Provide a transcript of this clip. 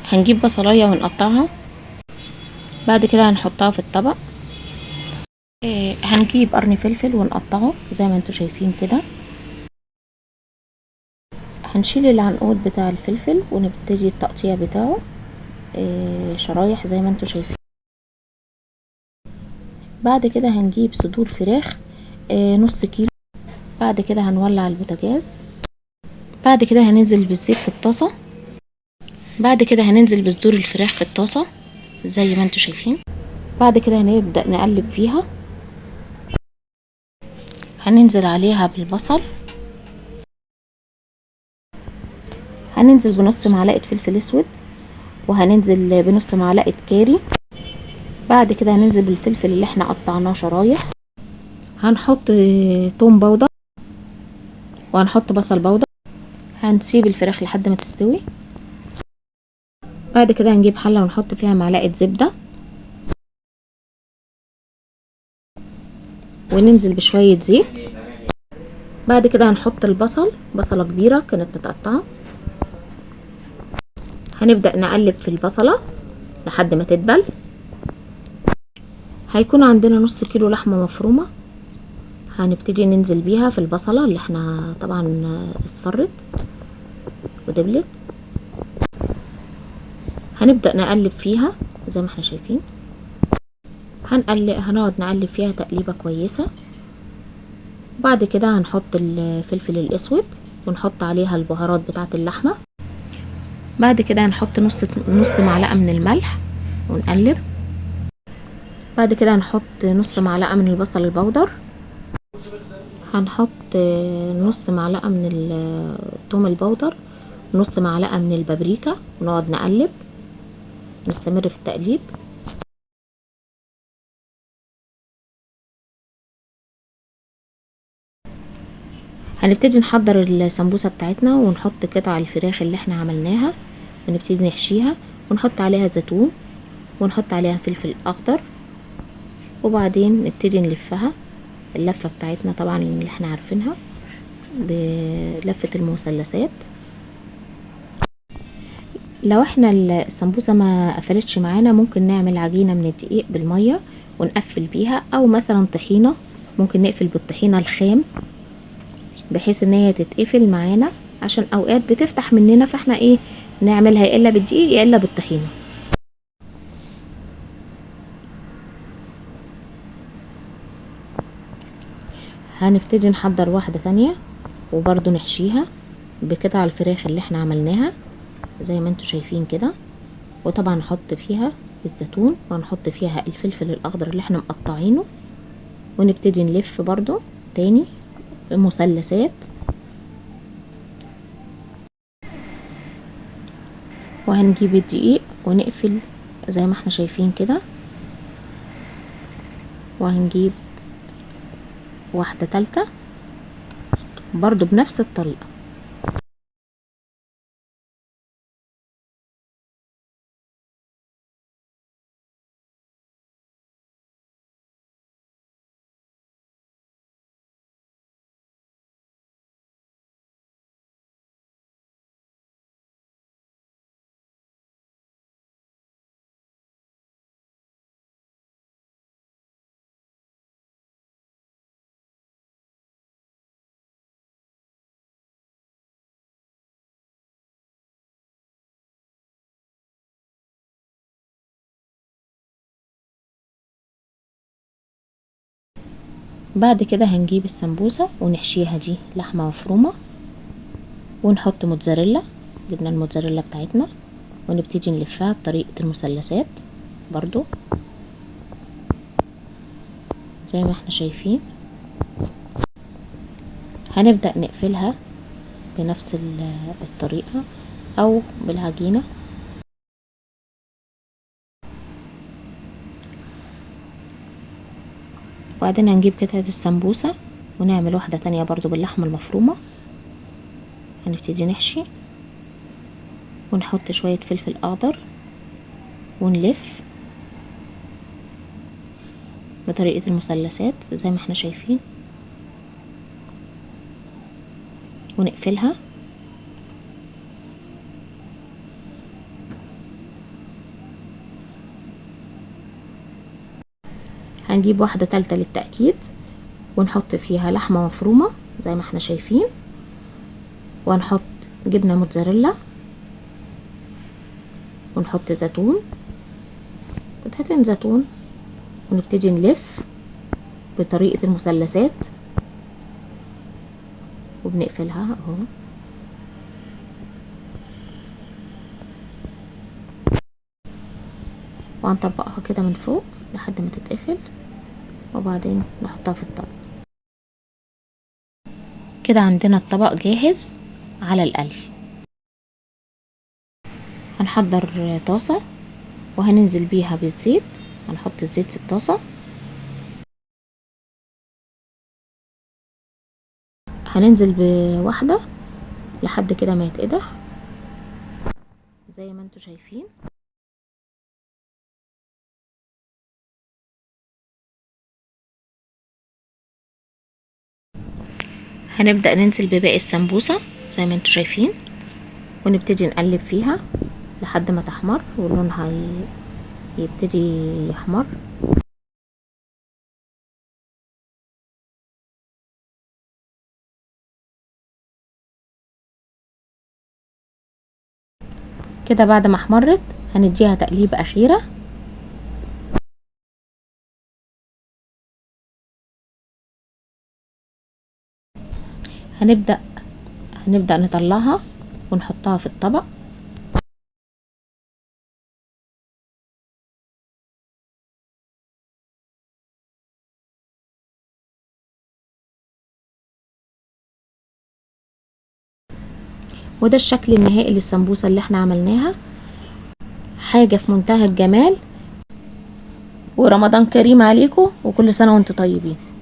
هنجيب بصلايه ونقطعها. بعد كده هنحطها في الطبق. هنجيب قرن فلفل ونقطعه زي ما انتوا شايفين كده. هنشيل العنقود بتاع الفلفل ونبتدي التقطيع بتاعه شرايح زي ما انتوا شايفين. بعد كده هنجيب صدور فراخ نص كيلو. بعد كده هنولع البوتاجاز. بعد كده هننزل بالزيت في الطاسة. بعد كده هننزل بصدور الفراخ في الطاسة زي ما انتوا شايفين. بعد كده هنبدأ نقلب فيها. هننزل عليها بالبصل. هننزل بنص معلقة فلفل اسود، وهننزل بنص معلقة كاري. بعد كده هننزل بالفلفل اللي احنا قطعناه شرايح. هنحط توم باودر، وهنحط بصل باودر. هنسيب الفراخ لحد ما تستوي. بعد كده هنجيب حلة ونحط فيها معلقة زبدة، وننزل بشوية زيت. بعد كده هنحط البصل، بصلة كبيرة كانت متقطعة. هنبدأ نقلب في البصلة لحد ما تدبل. هيكون عندنا نص كيلو لحمة مفرومة. هنبتدي ننزل بيها في البصلة اللي احنا طبعا اصفرت ودبلت. هنبدأ نقلب فيها زي ما احنا شايفين. هنقعد نقلب فيها تقليبة كويسة. بعد كده هنحط الفلفل الاسود ونحط عليها البهارات بتاعة اللحمة. بعد كده هنحط نص معلقة من الملح ونقلب. بعد كده هنحط نص معلقة من البصل البودر. هنحط نص معلقة من الثوم البودر، نص معلقة من البابريكا، ونقعد نقلب، نستمر في التقليب. هنبتدي نحضر السمبوسة بتاعتنا ونحط قطع الفراخ اللي احنا عملناها ونبتدي نحشيها، ونحط عليها زيتون، ونحط عليها فلفل اخضر، وبعدين نبتدي نلفها اللفة بتاعتنا طبعا اللي احنا عارفينها بلفة المثلثات. لو احنا السمبوسة ما قفلتش معانا ممكن نعمل عجينة من الدقيق بالمية ونقفل بيها، او مثلا طحينة، ممكن نقفل بالطحينة الخام بحيث ان هي تتقفل معانا، عشان اوقات بتفتح مننا فاحنا ايه نعملها يا الا بالدقيق يا الا بالطحينة. هنبتدي نحضر واحدة تانية وبرضو نحشيها بقطع الفراخ اللي احنا عملناها زي ما انتوا شايفين كده. وطبعا نحط فيها الزيتون، وهنحط فيها الفلفل الاخضر اللي احنا مقطعينه، ونبتدي نلف برضو تاني مثلثات. وهنجيب الدقيق ونقفل زي ما احنا شايفين كده. وهنجيب واحدة تالتة برضو بنفس الطريقة. بعد كده هنجيب السمبوسة ونحشيها دي لحمة مفرومة، ونحط موتزاريلا، جبنة الموتزاريلا بتاعتنا، ونبتدي نلفها بطريقة المثلثات برضو زي ما احنا شايفين. هنبدأ نقفلها بنفس الطريقة او بالعجينة. وبعدين هنجيب قطعة السمبوسة ونعمل واحدة تانية برضو باللحمة المفرومة. هنبتدي نحشي ونحط شوية فلفل اخضر ونلف بطريقة المثلثات زي ما احنا شايفين، ونقفلها. هنجيب واحدة تالتة للتأكيد ونحط فيها لحمة مفرومة زي ما احنا شايفين، وهنحط جبنة موتزاريلا، ونحط زيتون، قطعتين زيتون، ونبتدي نلف بطريقة المثلثات وبنقفلها اهو. وهنطبقها كده من فوق لحد ما تتقفل، وبعدين نحطها في الطبق. كده عندنا الطبق جاهز على القلي. هنحضر طاسة وهننزل بيها بالزيت، هنحط الزيت في الطاسة، هننزل بواحدة لحد كده ما يتقدح زي ما انتوا شايفين. هنبدأ ننزل بباقي السمبوسة زي ما انتوا شايفين، ونبتدي نقلب فيها لحد ما تحمر ولونها يبتدي يحمر. كده بعد ما احمرت هنديها تقليبة أخيرة. هنبدأ نطلعها ونحطها في الطبق. وده الشكل النهائي للسمبوسة اللي احنا عملناها، حاجة في منتهى الجمال. ورمضان كريم عليكم، وكل سنة وانتم طيبين.